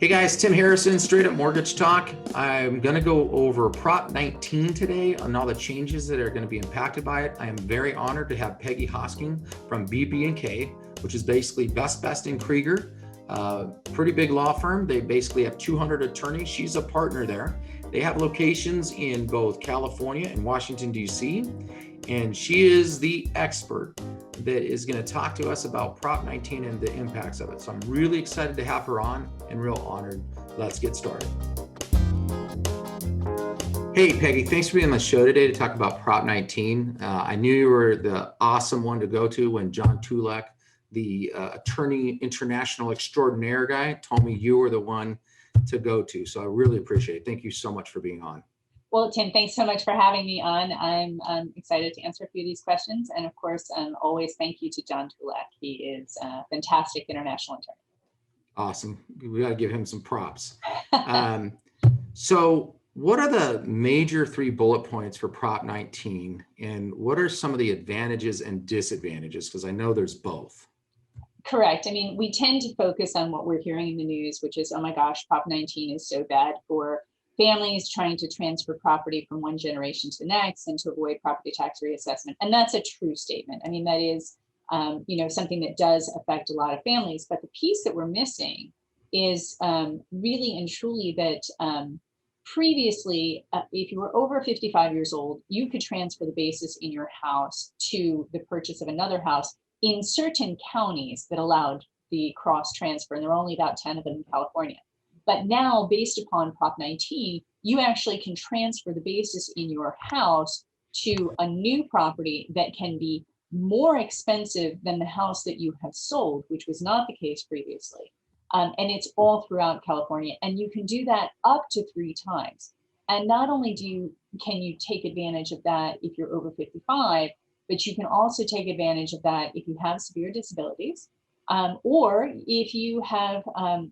Hey guys, Tim Harrison, Straight Up Mortgage Talk. I'm going to go over Prop 19 today and all the changes that are going to be impacted by it. I am very honored to have Peggy Hosking from BB&K, which is basically Best in Krieger, pretty big law firm. They basically have 200 attorneys. She's a partner there. They have locations in both California and Washington, D.C., and she is the expert that is going to talk to us about Prop 19 and the impacts of it. So I'm really excited to have her on and real honored. Let's get started. Hey, Peggy, thanks for being on the show today to talk about Prop 19. I knew you were the awesome one to go to when John Tulek, the attorney international extraordinaire guy, told me you were the one to go to. So I really appreciate it. Thank you so much for being on. Well, Tim, thanks so much for having me on. I'm excited to answer a few of these questions. And of course, always thank you to John Tulek. He is a fantastic international attorney. Awesome. We got to give him some props. So what are the major 3 bullet points for Prop 19? And what are some of the advantages and disadvantages? Because I know there's both. Correct. I mean, we tend to focus on what we're hearing in the news, which is, oh my gosh, Prop 19 is so bad for families trying to transfer property from one generation to the next and to avoid property tax reassessment. And that's a true statement. I mean, that is, something that does affect a lot of families. But the piece that we're missing is really and truly that previously, if you were over 55 years old, you could transfer the basis in your house to the purchase of another house in certain counties that allowed the cross transfer. And there are only about 10 of them in California. But now, based upon Prop 19, you actually can transfer the basis in your house to a new property that can be more expensive than the house that you have sold, which was not the case previously. And it's all throughout California. And you can do that up to 3 times. And not only can you take advantage of that if you're over 55, but you can also take advantage of that if you have severe disabilities. Or if you have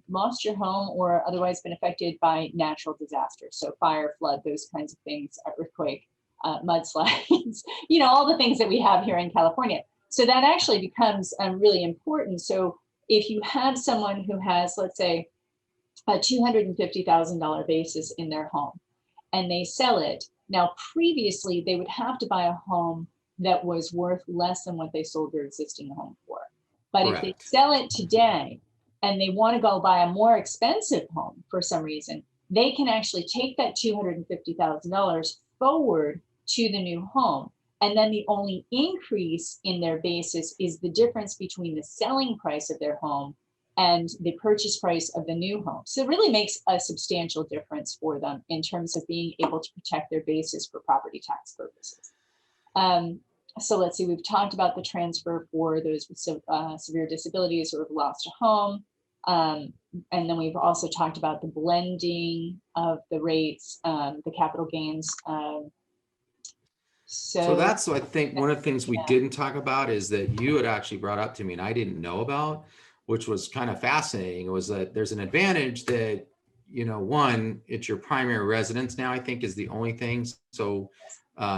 lost your home or otherwise been affected by natural disasters, so fire, flood, those kinds of things, earthquake, mudslides, all the things that we have here in California. So that actually becomes really important. So if you have someone who has, let's say, a $250,000 basis in their home and they sell it, now previously they would have to buy a home that was worth less than what they sold their existing home for. But Correct. If they sell it today and they want to go buy a more expensive home for some reason, they can actually take that $250,000 forward to the new home. And then the only increase in their basis is the difference between the selling price of their home and the purchase price of the new home. So it really makes a substantial difference for them in terms of being able to protect their basis for property tax purposes. So let's see, we've talked about the transfer for those with severe disabilities or have lost a home. And then we've also talked about the blending of the rates, the capital gains. So that's, I think, one of the things we didn't talk about is that you had actually brought up to me and I didn't know about, which was kind of fascinating. It was that there's an advantage that, one, it's your primary residence now, I think, is the only thing. So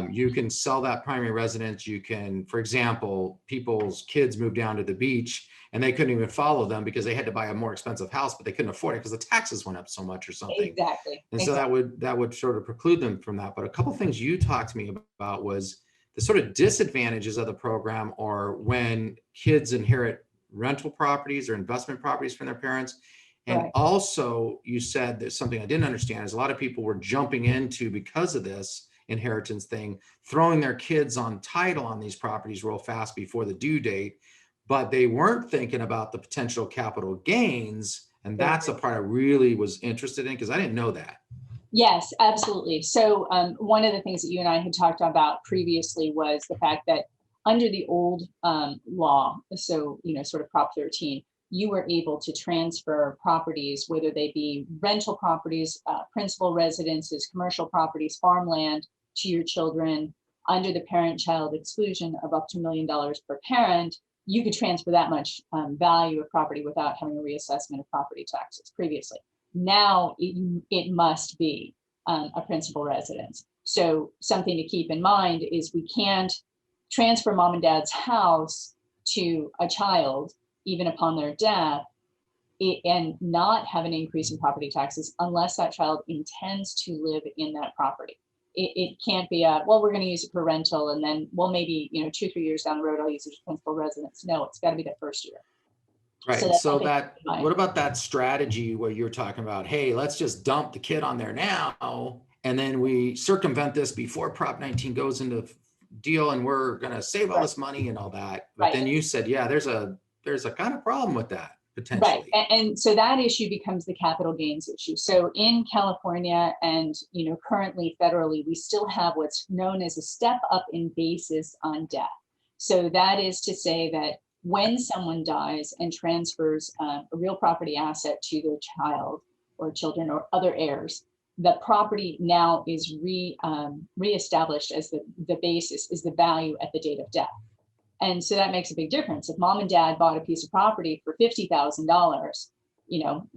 you can sell that primary residence. You can, for example, people's kids moved down to the beach and they couldn't even follow them because they had to buy a more expensive house, but they couldn't afford it because the taxes went up so much or something. Exactly. And so that would sort of preclude them from that. But a couple of things you talked to me about was the sort of disadvantages of the program, or when kids inherit rental properties or investment properties from their parents. And also you said there's something I didn't understand is a lot of people were jumping into, because of this inheritance thing, throwing their kids on title on these properties real fast before the due date, but they weren't thinking about the potential capital gains. And that's the part I really was interested in because I didn't know that. Yes, absolutely. So one of the things that you and I had talked about previously was the fact that under the old law, so, sort of Prop 13, you were able to transfer properties, whether they be rental properties, principal residences, commercial properties, farmland, to your children under the parent-child exclusion of up to $1 million per parent. You could transfer that much value of property without having a reassessment of property taxes previously. Now it must be a principal residence. So something to keep in mind is we can't transfer mom and dad's house to a child, even upon their death, and not have an increase in property taxes unless that child intends to live in that property. It can't be well, we're going to use it for rental, and then, well, maybe, 2-3 years down the road, I'll use it as principal residence. No, it's got to be the first year. Right. So And that's so something to that, keep in mind. what about that strategy where you're talking about, hey, let's just dump the kid on there now, and then we circumvent this before Prop 19 goes into deal, and we're going to save all Right. this money and all that. But Right. then you said, yeah, there's a kind of problem with that Right. potentially. And so that issue becomes the capital gains issue. So in California and, currently federally, we still have what's known as a step up in basis on death. So that is to say that when someone dies and transfers a real property asset to their child or children or other heirs, the property now is reestablished as the basis, is the value at the date of death. And so that makes a big difference. If mom and dad bought a piece of property for $50,000,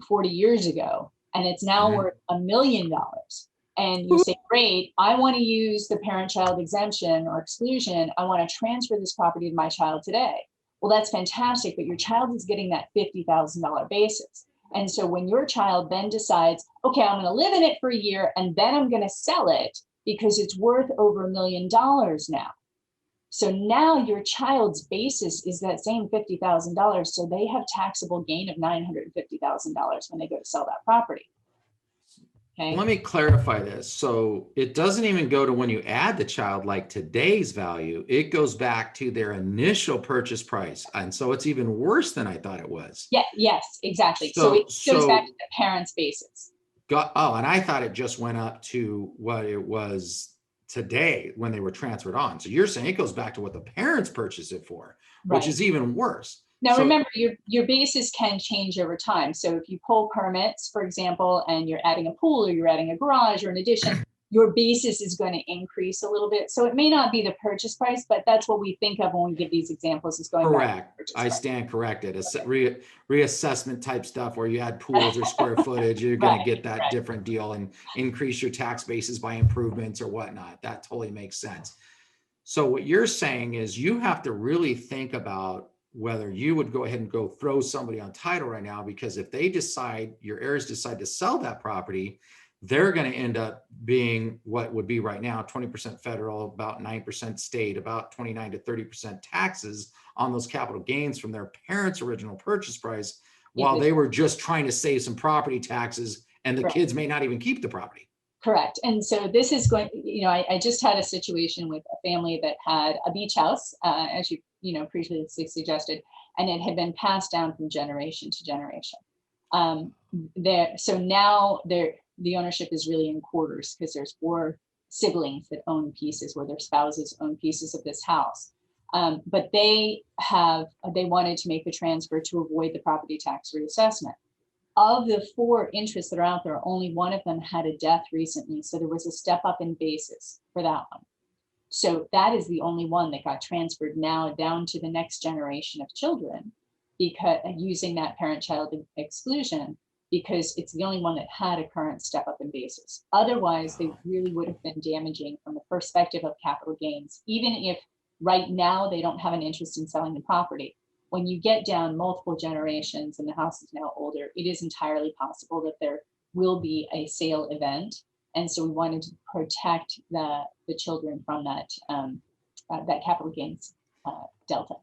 40 years ago, and it's now Mhm. worth $1 million, and you say, great, I want to use the parent-child exemption or exclusion, I want to transfer this property to my child today. Well, that's fantastic, but your child is getting that $50,000 basis. And so when your child then decides, okay, I'm going to live in it for a year, and then I'm going to sell it because it's worth over $1 million now. So now your child's basis is that same $50,000. So they have taxable gain of $950,000 when they go to sell that property. Okay. Let me clarify this. So it doesn't even go to when you add the child like today's value. It goes back to their initial purchase price. And so it's even worse than I thought it was. Yeah. Yes, exactly. So it goes back to the parent's basis. And I thought it just went up to what it was today when they were transferred on. So you're saying it goes back to what the parents purchased it for, Right. which is even worse. Now, remember, your basis can change over time. So if you pull permits, for example, and you're adding a pool or you're adding a garage or an addition, your basis is going to increase a little bit. So it may not be the purchase price, but that's what we think of when we give these examples is going correct. back to the purchase I price. stand corrected. Reassessment type stuff where you add pools or square footage, you're going to get that different deal and increase your tax basis by improvements or whatnot. That totally makes sense. So what you're saying is you have to really think about whether you would go ahead and go throw somebody on title right now, because if they decide, your heirs decide to sell that property, they're going to end up being what would be right now 20% federal, about 9% state, about 29 to 30% taxes on those capital gains from their parents' original purchase price, while they were just trying to save some property taxes, and the kids may not even keep the property. Correct. And so this is going, I just had a situation with a family that had a beach house, as you previously suggested, and it had been passed down from generation to generation. So now the ownership is really in quarters because there's 4 siblings that own pieces, where their spouses own pieces of this house. But they wanted to make the transfer to avoid the property tax reassessment. Of the 4 interests that are out there, only one of them had a death recently. So there was a step up in basis for that one. So that is the only one that got transferred now down to the next generation of children, because using that parent-child exclusion, because it's the only one that had a current step up in basis. Otherwise, they really would have been damaging from the perspective of capital gains, even if right now they don't have an interest in selling the property. When you get down multiple generations and the house is now older, it is entirely possible that there will be a sale event. And so we wanted to protect the children from that that capital gains delta.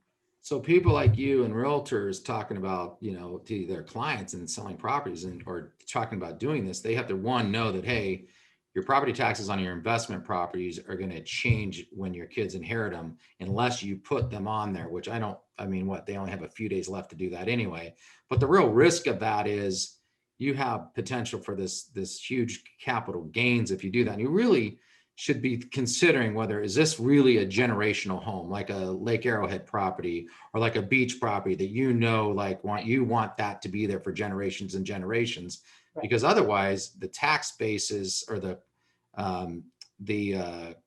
So people like you and realtors talking about, to their clients and selling properties or talking about doing this, they have to, one, know that, hey, your property taxes on your investment properties are going to change when your kids inherit them, unless you put them on there, which they only have a few days left to do that anyway. But the real risk of that is you have potential for this huge capital gains if you do that. And you really should be considering whether is this really a generational home, like a Lake Arrowhead property or like a beach property that you want that to be there for generations and generations. Right. Because otherwise the tax basis or the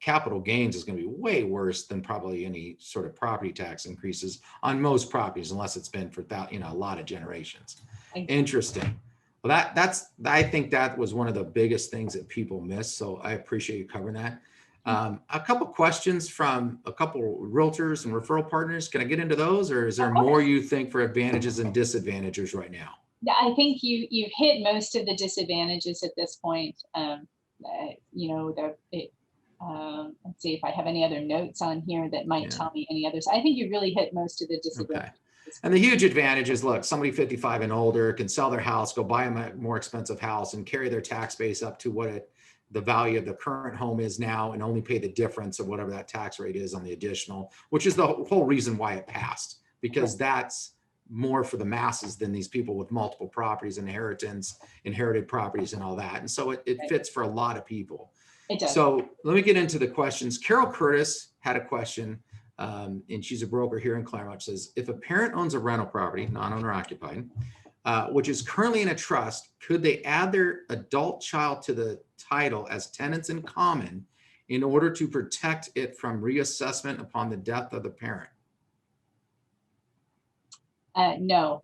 capital gains is going to be way worse than probably any sort of property tax increases on most properties, unless it's been for a lot of generations. Interesting. Well, I think that was one of the biggest things that people miss. So I appreciate you covering that. A couple questions from a couple realtors and referral partners. Can I get into those, or is there more you think for advantages and disadvantages right now? I think you've hit most of the disadvantages at this point. You know, let's see if I have any other notes on here that might tell me any others. I think you really hit most of the Okay. disadvantages. And the huge advantage is, look, somebody 55 and older can sell their house, go buy a more expensive house, and carry their tax base up to what the value of the current home is now, and only pay the difference of whatever that tax rate is on the additional, which is the whole reason why it passed, because that's more for the masses than these people with multiple properties, inherited properties and all that. And so it fits for a lot of people. It does. So let me get into the questions. Carol Curtis had a question, and she's a broker here in Claremont. Says, if a parent owns a rental property, non-owner occupied, which is currently in a trust, could they add their adult child to the title as tenants in common in order to protect it from reassessment upon the death of the parent? No.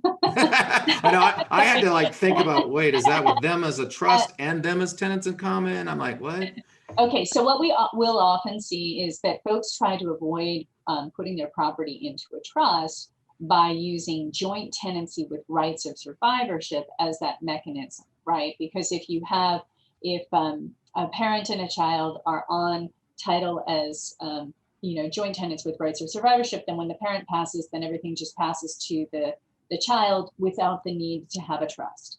I had to like think about, wait, is that with them as a trust and them as tenants in common? I'm like, what? Okay, so what we will often see is that folks try to avoid putting their property into a trust by using joint tenancy with rights of survivorship as that mechanism, right? Because if a parent and a child are on title as joint tenants with rights of survivorship, then when the parent passes, then everything just passes to the child without the need to have a trust.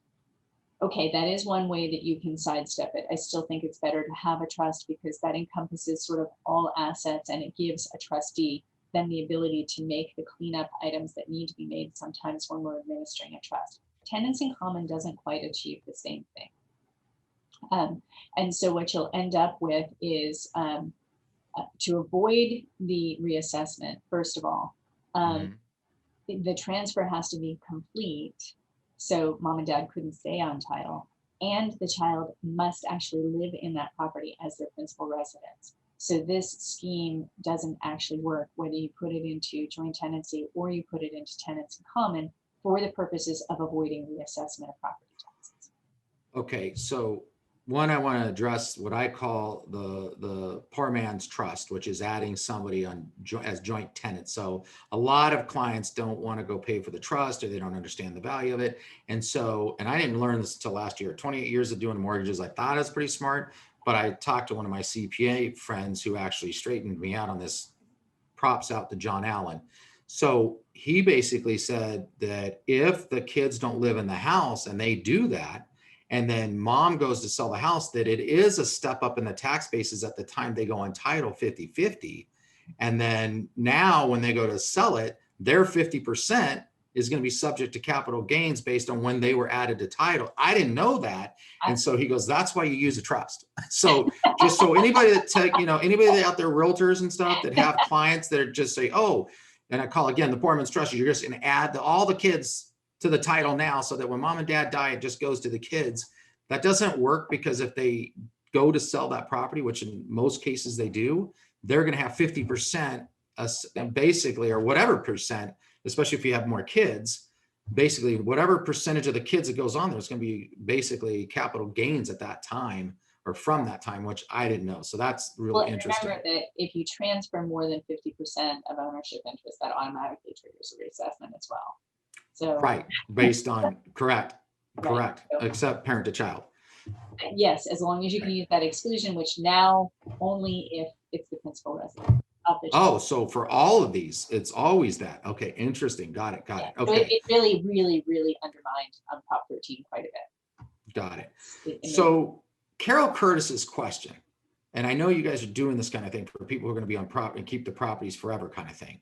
Okay, that is one way that you can sidestep it. I still think it's better to have a trust because that encompasses sort of all assets, and it gives a trustee then the ability to make the cleanup items that need to be made sometimes when we're administering a trust. Tenants in common doesn't quite achieve the same thing. And so what you'll end up with is to avoid the reassessment, first of all, the transfer has to be complete. So mom and dad couldn't stay on title, and the child must actually live in that property as their principal residence. So this scheme doesn't actually work whether you put it into joint tenancy or you put it into tenants in common for the purposes of avoiding reassessment of property taxes. Okay, so one, I want to address what I call the poor man's trust, which is adding somebody as joint tenant. So a lot of clients don't want to go pay for the trust, or they don't understand the value of it. And I didn't learn this until last year. 28 years of doing mortgages, I thought it was pretty smart, but I talked to one of my CPA friends who actually straightened me out on this. Props out to John Allen. So he basically said that if the kids don't live in the house and they do that, and then mom goes to sell the house, that it is a step up in the tax bases at the time they go on title 50-50. And then now when they go to sell it, their 50% is going to be subject to capital gains based on when they were added to title. I didn't know that. And so he goes, that's why you use a trust. So just so anybody anybody out there, realtors and stuff that have clients that are just say, oh, and I call again the poor man's trust, you're just going to add all the kids to the title now, so that when mom and dad die, it just goes to the kids. That doesn't work, because if they go to sell that property, which in most cases they do, they're going to have 50% basically, or whatever percent, especially if you have more kids, basically whatever percentage of the kids that goes on there is going to be basically capital gains at that time, or from that time, which I didn't know. So that's really interesting. Remember that if you transfer more than 50% of ownership interest, that automatically triggers a reassessment as well. So, right, based on correct, right. Except parent to child. Yes, as long as you can use that exclusion, which now only if it's the principal resident of the child. Oh, so for all of these, it's always that. Okay, interesting. Got it. Okay. So it really, really, really undermined Prop 13 quite a bit. Got it. So Carol Curtis's question, and I know you guys are doing this kind of thing for people who are going to be on prop and keep the properties forever kind of thing.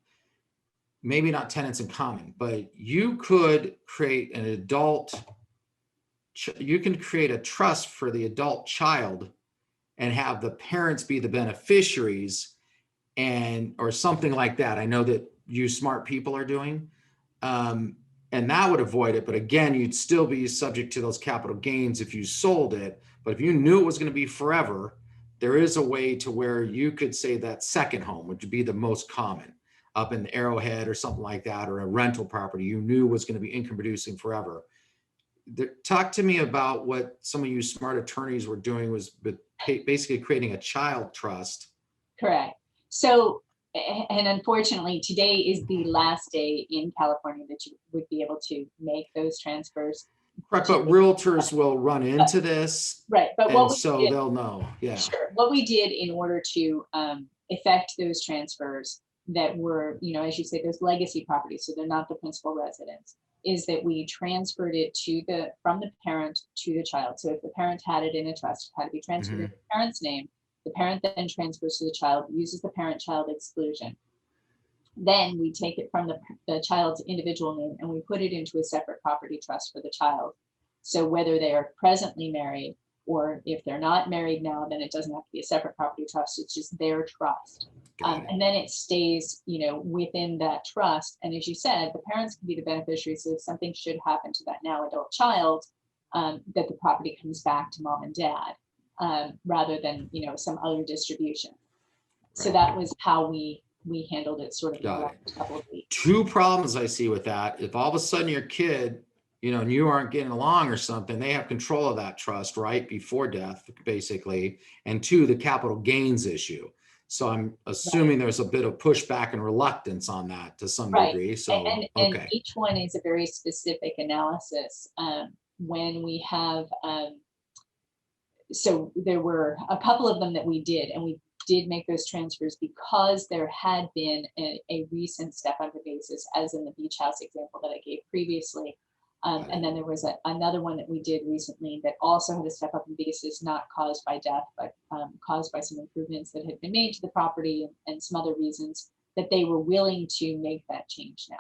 Maybe not tenants in common, but you could create you can create a trust for the adult child and have the parents be the beneficiaries, or something like that. I know that you smart people are doing, and that would avoid it. But again, you'd still be subject to those capital gains if you sold it. But if you knew it was going to be forever, there is a way to where you could say that second home, which would be the most common, up in Arrowhead or something like that, or a rental property you knew was going to be income producing forever. Talk to me about what some of you smart attorneys were doing, was basically creating a child trust. Correct. So And unfortunately, today is the last day in California that you would be able to make those transfers. Right, but realtors will run But- into this, Right, but and what we so did, they'll know. Yeah. sure, what we did in order to effect those transfers that were, you know, as you say, those legacy properties, so they're not the principal residence, is that we transferred it from the parent to the child. So if the parent had it in a trust, it had to be transferred in the parent's name. The parent then transfers to the child, uses the parent-child exclusion. Then we take it from the child's individual name and we put it into a separate property trust for the child. So whether they are presently married or if they're not married now, then it doesn't have to be a separate property trust. It's just their trust. And then it stays, you know, within that trust. And as you said, the parents can be the beneficiaries. So if something should happen to that now adult child, that the property comes back to mom and dad, rather than, you know, some other distribution. So that was how we handled it sort of in the last couple of weeks. Two problems I see with that. If all of a sudden your kid, you know, and you aren't getting along or something, they have control of that trust right before death, basically. And two, the capital gains issue. So I'm assuming there's a bit of pushback and reluctance on that to some degree. So, and each one is a very specific analysis. When we have, so there were a couple of them that we did, and we did make those transfers because there had been a recent step under basis, as in the beach house example that I gave previously. And then there was another one that we did recently that also had a step up in basis, not caused by death, but caused by some improvements that had been made to the property and some other reasons that they were willing to make that change now.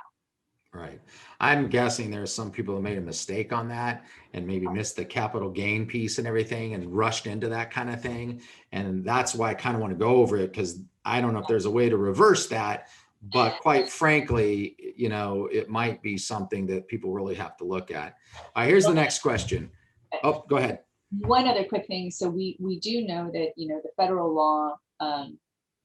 Right. I'm guessing there's some people who made a mistake on that and maybe missed the capital gain piece and everything and rushed into that kind of thing. And that's why I kind of want to go over it, because I don't know if there's a way to reverse that. But quite frankly, you know, it might be something that people really have to look at. All right, here's the next question. Oh, go ahead. One other quick thing. So we do know that, you know, the federal law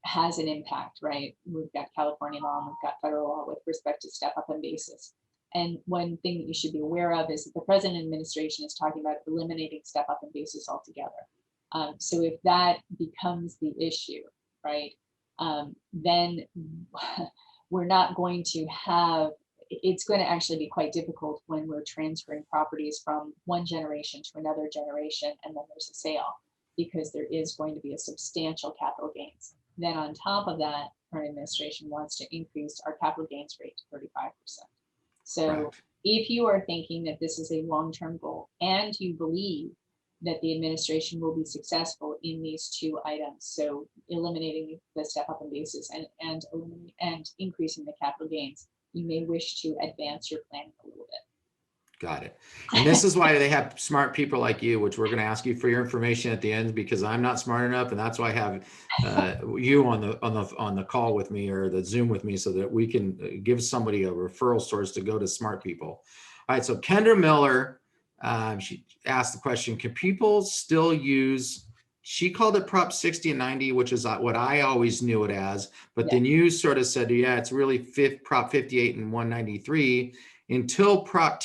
has an impact, right? We've got California law and we've got federal law with respect to step up in basis. And one thing that you should be aware of is that the present administration is talking about eliminating step up in basis altogether. So if that becomes the issue, right, then we're not going to have, it's going to actually be quite difficult when we're transferring properties from one generation to another generation and then there's a sale, because there is going to be a substantial capital gains. Then on top of that, current administration wants to increase our capital gains rate to 35%. So if you are thinking that this is a long-term goal and you believe that the administration will be successful in these two items, so eliminating the step up in basis and increasing the capital gains, you may wish to advance your plan a little bit. Got it. And this is why they have smart people like you, which we're going to ask you for your information at the end, because I'm not smart enough, and that's why I have you on the call with me or the Zoom with me, so that we can give somebody a referral source to go to smart people. All right. So Kendra Miller, she asked the question: can people still use? She called it Prop 60 and 90, which is what I always knew it as. But then you sort of said, yeah, it's really Prop 58 and 193. Until Prop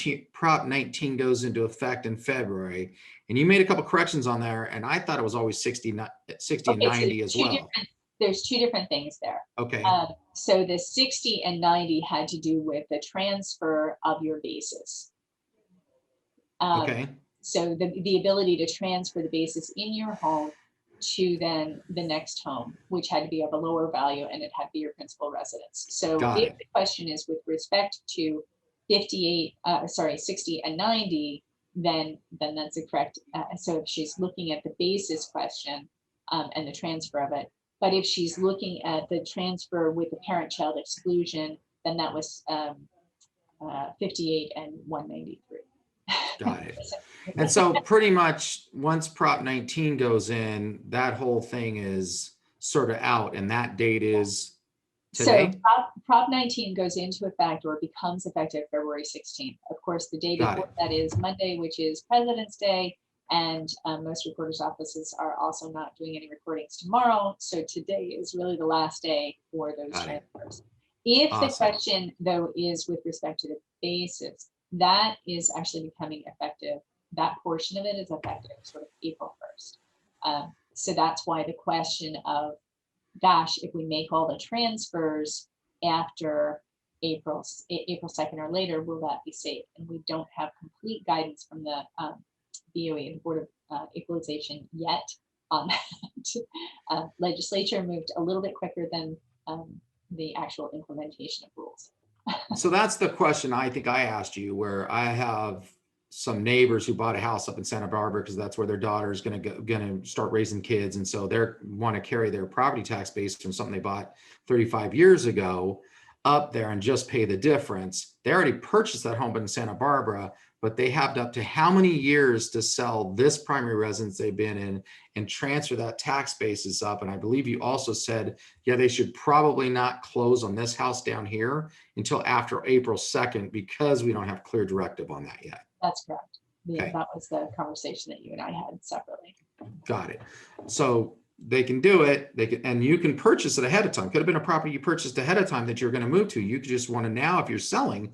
19 goes into effect in February. And you made a couple corrections on there, and I thought it was always 60 and 90 as well. There's two different things there. Okay. So the 60 and 90 had to do with the transfer of your basis. Okay. So the ability to transfer the basis in your home to then the next home, which had to be of a lower value and it had to be your principal residence. So if the question is with respect to 60 and 90, then that's the correct. So if she's looking at the basis question and the transfer of it, but if she's looking at the transfer with the parent-child exclusion, then that was 58 and 193. Got it. And so pretty much once Prop 19 goes in, that whole thing is sort of out, and that date is today? So Prop 19 goes into effect or becomes effective February 16th. Of course, the day before that is Monday, which is President's Day, and most recorders' offices are also not doing any recordings tomorrow. So today is really the last day for those transfers. If the question, though, is with respect to the basis, that is actually becoming effective. That portion of it is effective sort of April 1st. So that's why the question of gosh, if we make all the transfers after April 2nd or later, will that be safe? And we don't have complete guidance from the BOE, the Board of Equalization, yet on that. Legislature moved a little bit quicker than the actual implementation of rules. So that's the question I think I asked you, where I have some neighbors who bought a house up in Santa Barbara because that's where their daughter is going to start raising kids, and so they want to carry their property tax based on something they bought 35 years ago up there and just pay the difference. They already purchased that home in Santa Barbara, but they have up to how many years to sell this primary residence they've been in and transfer that tax basis up. And I believe you also said, yeah, they should probably not close on this house down here until after April 2nd because we don't have clear directive on that yet. That's correct. Okay. That was the conversation that you and I had separately. Got it. So they can do it. They can, and you can purchase it ahead of time. Could have been a property you purchased ahead of time that you're going to move to. You could just want to now, if you're selling,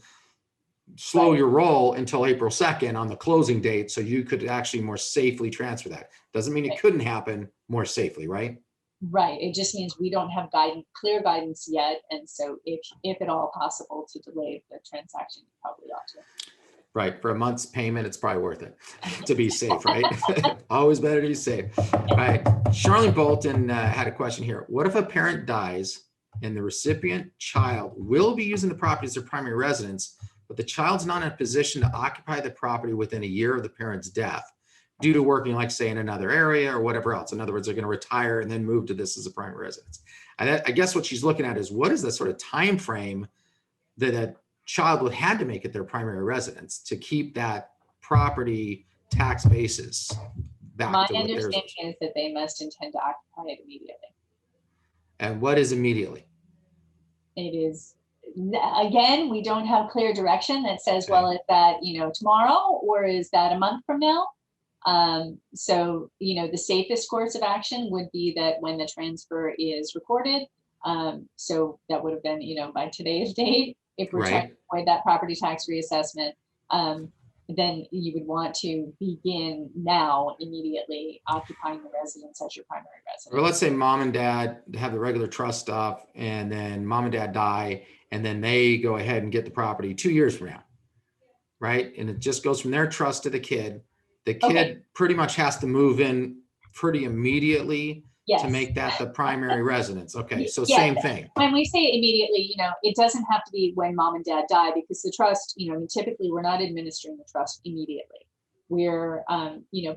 slow your roll until April 2nd on the closing date, so you could actually more safely transfer that. Doesn't mean it couldn't happen more safely, right? Right. It just means we don't have clear guidance yet. And so if at all possible to delay the transaction, you probably ought to. Right. For a month's payment, it's probably worth it to be safe, right? Always better to be safe. All right. Charlene Bolton had a question here. What if a parent dies and the recipient child will be using the property as their primary residence, but the child's not in a position to occupy the property within a year of the parent's death due to working, like say, in another area or whatever else? In other words, they're going to retire and then move to this as a primary residence. I guess what she's looking at is, what is the sort of time frame that a child would have to make it their primary residence to keep that property tax basis back My to what understanding is that they must intend to occupy it immediately. And what is immediately? It is, again, we don't have clear direction that says, well, is that, tomorrow, or is that a month from now? So, the safest course of action would be that when the transfer is recorded, so that would have been, by today's date, if we're trying to avoid that property tax reassessment, then you would want to begin now immediately occupying the residence as your primary residence. Or let's say mom and dad have the regular trust stuff, and then mom and dad die, and then they go ahead and get the property 2 years from now, right? And it just goes from their trust to the kid. The kid pretty much has to move in pretty immediately to make that the primary residence. Okay, so same thing. When we say immediately, it doesn't have to be when mom and dad die, because the trust, typically we're not administering the trust immediately. We're,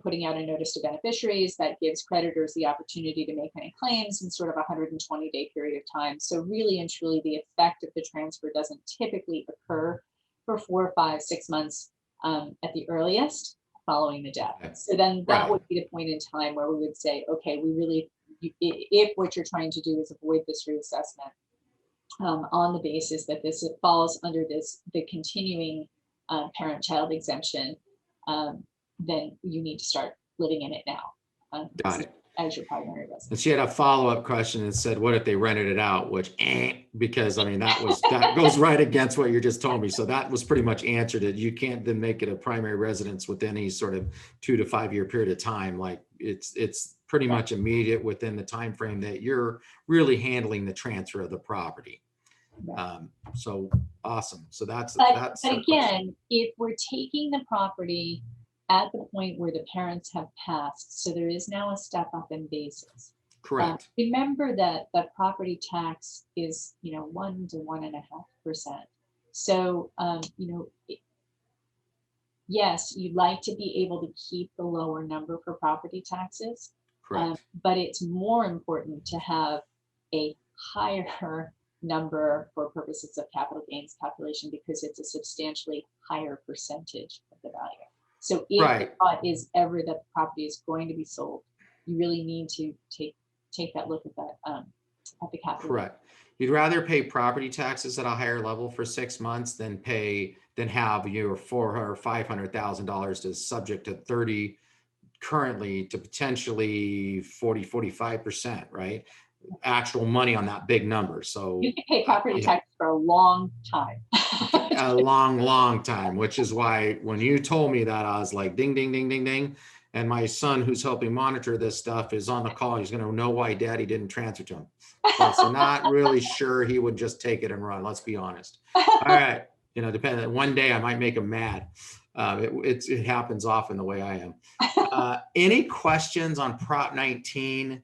putting out a notice to beneficiaries that gives creditors the opportunity to make any claims in sort of a 120-day period of time. So really and truly, the effect of the transfer doesn't typically occur for 4, 5, 6 months at the earliest following the death. So then that would be the point in time where we would say, okay, we really, if what you're trying to do is avoid this reassessment on the basis that this falls under the continuing parent-child exemption, then you need to start living in it now. Got it. As your primary residence. And she had a follow-up question that said, what if they rented it out? Which, because I mean, that goes right against what you just told me. So that was pretty much answered it. You can't then make it a primary residence with any sort of 2 to 5 year period of time. Like it's pretty much immediate within the time frame that you're really handling the transfer of the property. So awesome. So that's but again, if we're taking the property at the point where the parents have passed, so there is now a step up in basis. Correct. Remember that the property tax is 1 to 1.5%. So yes, you'd like to be able to keep the lower number for property taxes. Correct. But it's more important to have a higher number for purposes of capital gains calculation, because it's a substantially higher percentage of the value. So if the thought is ever that the property is going to be sold, you really need to take that look at that at the capital. Correct. You'd rather pay property taxes at a higher level for 6 months than have your $400,000 or $500,000 to subject to 30 currently to potentially 40-45%, right? Actual money on that big number. So you can pay property tax for a long time. A long time, which is why when you told me that, I was like, ding, ding, ding, ding, ding. And my son, who's helping monitor this stuff, is on the call. He's going to know why daddy didn't transfer to him. So not really sure he would just take it and run. Let's be honest. All right. You know, depending. One day I might make him mad. It happens often the way I am. Any questions on Prop 19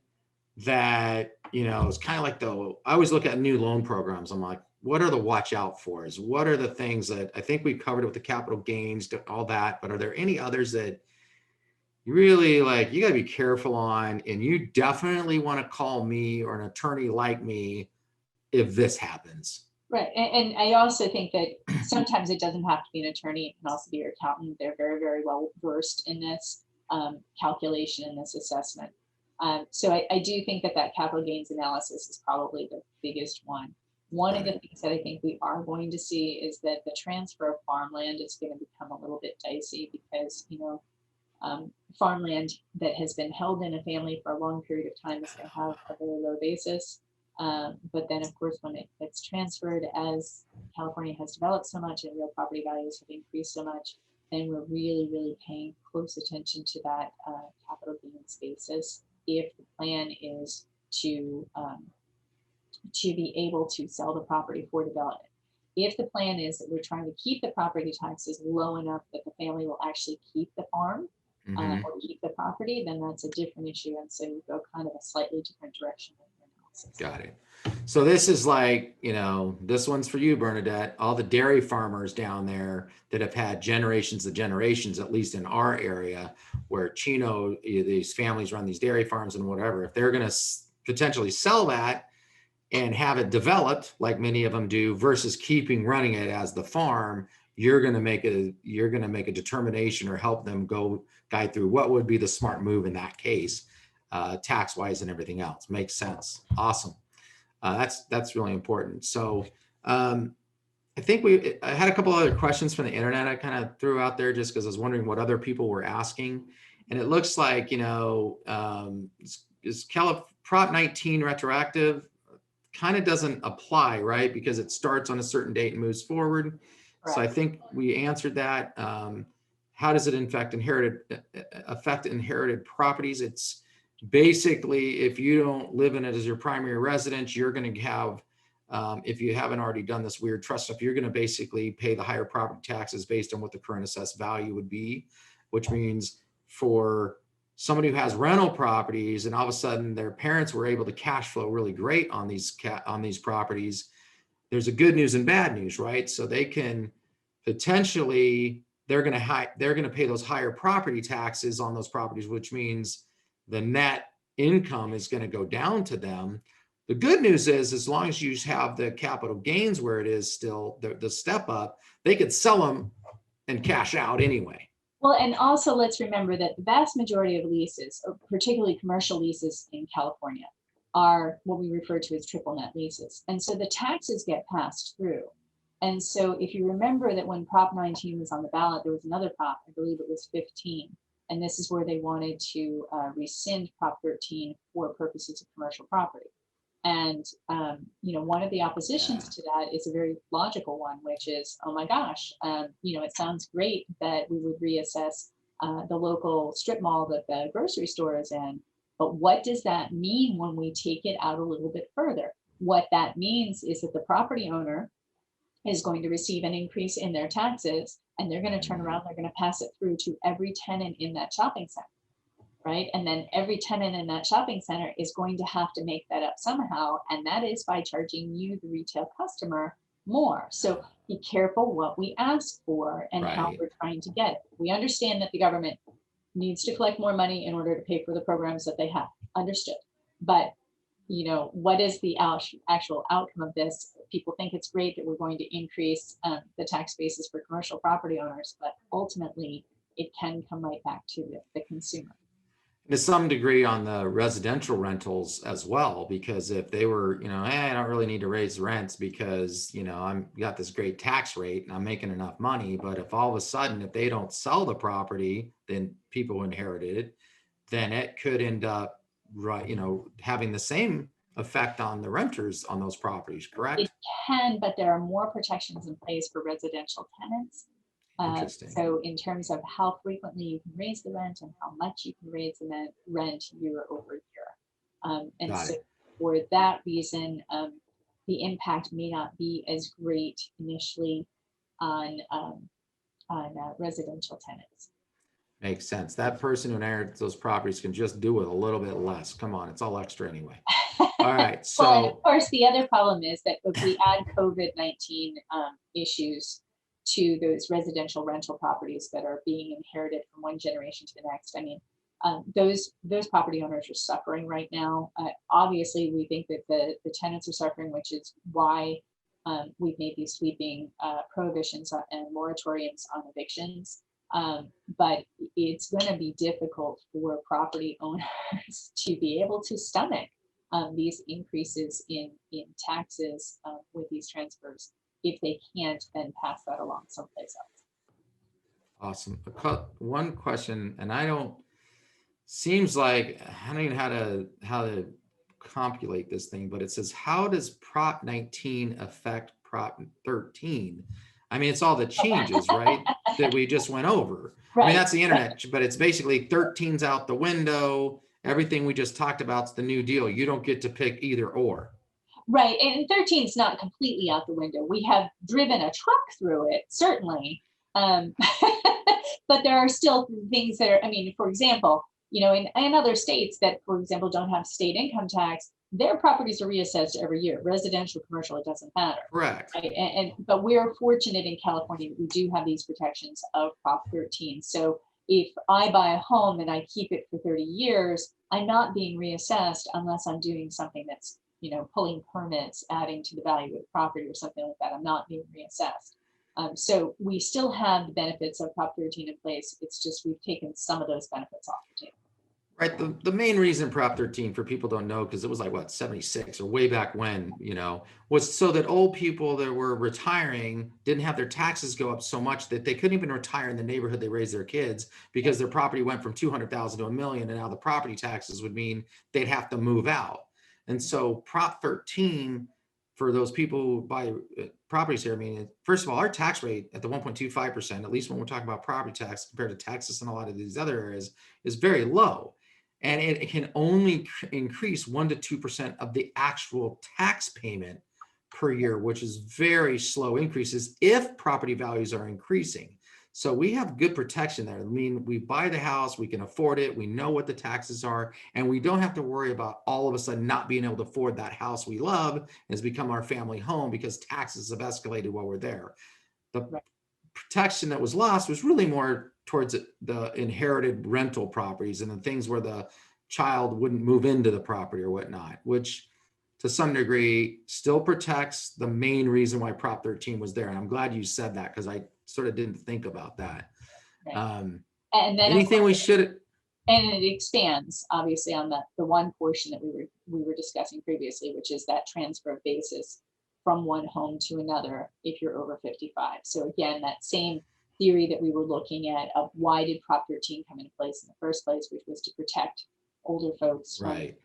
that, you know, it's kind of like I always look at new loan programs. I'm like, what are the watch out fors? What are the things that I think we've covered with the capital gains, all that, but are there any others that you really like, you got to be careful on, and you definitely want to call me or an attorney like me if this happens? Right. And I also think that sometimes it doesn't have to be an attorney. It can also be your accountant. They're very, very well versed in this calculation and this assessment. So I do think that that capital gains analysis is probably the biggest one. One of the things that I think we are going to see is that the transfer of farmland is going to become a little bit dicey because, you know, farmland that has been held in a family for a long period of time is going to have a very low basis. But then, of course, when it gets transferred, as California has developed so much and real property values have increased so much, then we're really, really paying close attention to that capital gains basis if the plan is to be able to sell the property for development. If the plan is that we're trying to keep the property taxes low enough that the family will actually keep the farm or keep the property, then that's a different issue. And so you go kind of a slightly different direction in your analysis. Got it. So this is like, you know, this one's for you, Bernadette. All the dairy farmers down there that have had generations of generations, at least in our area, where Chino, these families run these dairy farms and whatever, if they're going to potentially sell that and have it developed like many of them do versus keeping running it as the farm, you're going to make a determination or help them guide through what would be the smart move in that case, tax wise and everything else. Makes sense. Awesome. That's really important. So I think I had a couple other questions from the internet I kind of threw out there just because I was wondering what other people were asking. And it looks like, you know, is Prop 19 retroactive? Kind of doesn't apply, right? Because it starts on a certain date and moves forward. Correct. So I think we answered that. How does it affect inherited properties? It's basically, if you don't live in it as your primary residence, you're going to have, if you haven't already done this weird trust stuff, you're going to basically pay the higher property taxes based on what the current assessed value would be, which means for somebody who has rental properties and all of a sudden their parents were able to cash flow really great on these properties, there's a good news and bad news, right? So they can potentially, they're going to pay those higher property taxes on those properties, which means the net income is going to go down to them. The good news is, as long as you have the capital gains where it is still the step up, they could sell them and cash out anyway. Well, and also let's remember that the vast majority of leases, particularly commercial leases in California, are what we refer to as triple net leases. And so the taxes get passed through. And so if you remember that when Prop 19 was on the ballot, there was another prop, I believe it was 15. And this is where they wanted to rescind Prop 13 for purposes of commercial property. And, you know, one of the oppositions to that is a very logical one, which is, oh my gosh, you know, it sounds great that we would reassess the local strip mall that the grocery store is in. But what does that mean when we take it out a little bit further? What that means is that the property owner is going to receive an increase in their taxes, and they're going to turn around, they're going to pass it through to every tenant in that shopping center. Right. And then every tenant in that shopping center is going to have to make that up somehow. And that is by charging you, the retail customer, more. So be careful what we ask for and how we're trying to get it. We understand that the government needs to collect more money in order to pay for the programs that they have. Understood. But, you know, what is the actual outcome of this? People think it's great that we're going to increase the tax basis for commercial property owners, but ultimately it can come right back to the consumer. To some degree on the residential rentals as well, because if they were, you know, I don't really need to raise rents because, you know, I'm got this great tax rate and I'm making enough money. But if all of a sudden, if they don't sell the property, then people inherited it, then it could end up, right, you know, having the same effect on the renters on those properties, correct? It can, but there are more protections in place for residential tenants Interesting. So in terms of how frequently you can raise the rent and how much you can raise the rent year over year. And Got so it. for that reason, the impact may not be as great initially on residential tenants. Makes sense. That person who inherits those properties can just do it a little bit less. Come on, it's all extra anyway. All right. Well, and of So, course, the other problem is that if we add COVID-19 issues to those residential rental properties that are being inherited from one generation to the next, I mean, those property owners are suffering right now. Obviously, we think that the tenants are suffering, which is why we've made these sweeping prohibitions and moratoriums on evictions. But it's going to be difficult for property owners to be able to stomach these increases in taxes with these transfers if they can't then pass that along someplace else. awesome. One question, and I don't, seems like I don't even know how to compilate this thing, but it says, how does Prop 19 affect Prop 13? I mean, it's all the changes, right, that we just went over. I mean, Right. that's the internet, but it's basically 13's out the window. Everything we just talked about is the new deal. You don't get to pick either or. Right. And 13 is not completely out the window. We have driven a truck through it, certainly. But there are still things that are, I mean, for example, in other states that, for example, don't have state income tax, their properties are reassessed every year, residential, commercial, it doesn't matter. Correct. Right? But we're fortunate in California that we do have these protections of Prop 13. So if I buy a home and I keep it for 30 years, I'm not being reassessed unless I'm doing something that's, pulling permits, adding to the value of the property or something like that. I'm not being reassessed. So we still have the benefits of Prop 13 in place. It's just we've taken some of those benefits off the table. Right. The main reason Prop 13, for people don't know, because it was like what, 76 or way back when, was so that old people that were retiring didn't have their taxes go up so much that they couldn't even retire in the neighborhood they raised their kids, because their property went from 200,000 to a million, and now the property taxes would mean they'd have to move out. And so Prop 13, for those people who buy properties here, I mean, first of all, our tax rate at the 1.25%, at least when we're talking about property tax compared to Texas and a lot of these other areas, is very low. And it can only increase 1 to 2% of the actual tax payment per year, which is very slow increases if property values are increasing. So we have good protection there. I mean, we buy the house, we can afford it, we know what the taxes are, and we don't have to worry about all of a sudden not being able to afford that house we love has become our family home because taxes have escalated while we're there. The protection that was lost was really more towards the inherited rental properties and the things where the child wouldn't move into the property or whatnot, which to some degree still protects the main reason why Prop 13 was there. And I'm glad you said that, because I sort of didn't think about that. Right. And then Anything we should, and it expands obviously on the one portion that we were discussing previously, which is that transfer of basis from one home to another if you're over 55. So again, that same theory that we were looking at of why did Prop 13 come into place in the first place, which was to protect older folks from, right,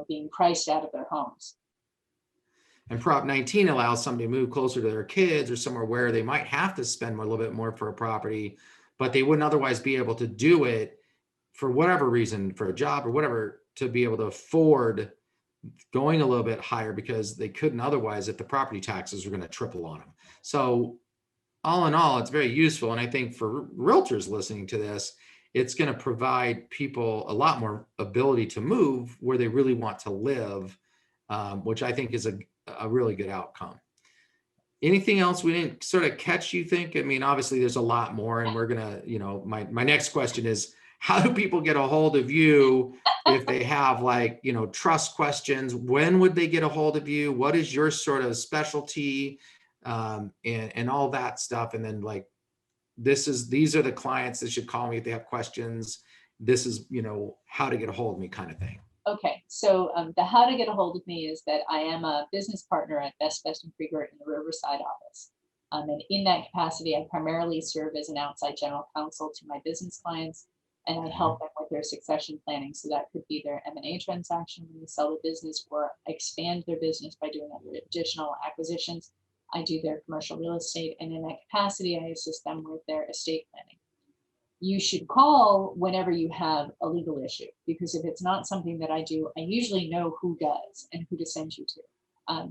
being priced out of their homes. and Prop 19 allows somebody to move closer to their kids or somewhere where they might have to spend a little bit more for a property, but they wouldn't otherwise be able to do it for whatever reason, for a job or whatever, to be able to afford going a little bit higher because they couldn't otherwise if the property taxes were going to triple on them. So all in all, it's very useful. And I think for realtors listening to this, it's going to provide people a lot more ability to move where they really want to live, which I think is a really good outcome. Anything else we didn't sort of catch, you think? I mean, obviously there's a lot more, and we're going to, my next question is, how do people get a hold of you if they have trust questions? When would they get a hold of you? What is your sort of specialty, and all that stuff? And then these are the clients that should call me if they have questions. This is, how to get a hold of me kind of thing. Okay, so the how to get a hold of me is that I am a business partner at Best and Krieger in the Riverside office. And in that capacity, I primarily serve as an outside general counsel to my business clients, and I help them with their succession planning. So that could be their M&A transaction when they sell the business or expand their business by doing other additional acquisitions. I do their commercial real estate, and in that capacity, I assist them with their estate planning. You should call whenever you have a legal issue, because if it's not something that I do, I usually know who does and who to send you to.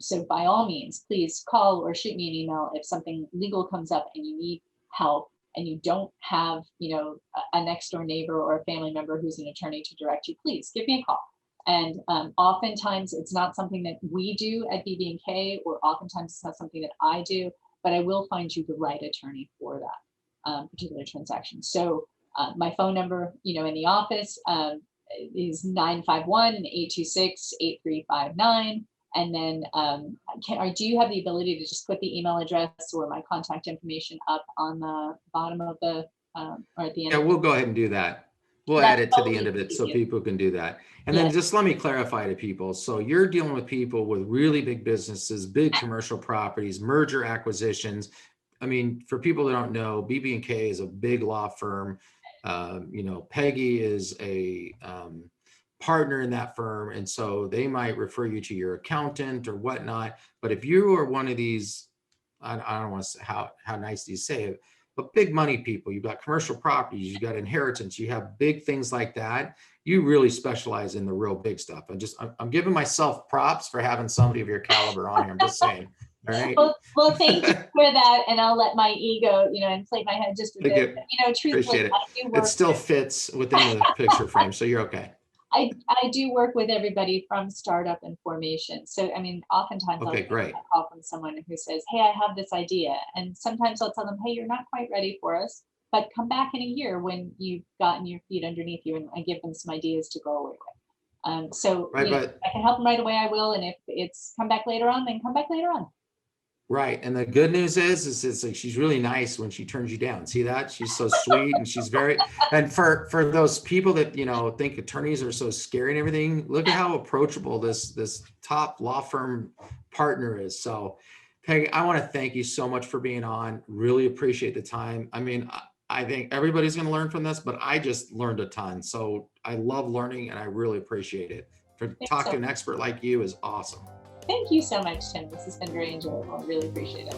So by all means, please call or shoot me an email if something legal comes up and you need help and you don't have, a next door neighbor or a family member who's an attorney to direct you. Please give me a call. And oftentimes it's not something that we do at BB&K, or oftentimes it's not something that I do, but I will find you the right attorney for that particular transaction. So my phone number, in the office is 951-826-8359. And then do you have the ability to just put the email address or my contact information up on the bottom of the, or at the end? Yeah, we'll go ahead and do that. We'll add it to the end of it so people can do that. And then just let me clarify to people. So you're dealing with people with really big businesses, big commercial properties, merger acquisitions. I mean, for people that don't know, BB&K is a big law firm. Peggy is a partner in that firm. And so they might refer you to your accountant or whatnot. But if you are one of these, I don't want to say how nice do you say it, but big money people, you've got commercial properties, you've got inheritance, you have big things like that. You really specialize in the real big stuff. I'm giving myself props for having somebody of your caliber on here. I'm just saying. All right. Well, thank you for that. And I'll let my ego, inflate my head just a bit. Truthfully, appreciate it. It still fits within the picture frame, so you're okay. I do work with everybody from startup and formation. So, I mean, oftentimes I'll get a call from someone who says, hey, I have this idea. And sometimes I'll tell them, hey, you're not quite ready for us, but come back in a year when you've gotten your feet underneath you, and I give them some ideas to go away with. So if I can help them right away, I will. And if it's come back later on, then come back later on. Right. And the good news is it's like she's really nice when she turns you down. See that? She's so sweet, and she's very, and for those people that, think attorneys are so scary and everything, look at how approachable this top law firm partner is. So Peggy, I want to thank you so much for being on. Really appreciate the time. I mean, I think everybody's going to learn from this, but I just learned a ton. So I love learning, and I really appreciate it. To talk to an expert like you is awesome. Thank you so much, Tim. This has been very enjoyable. I really appreciate it.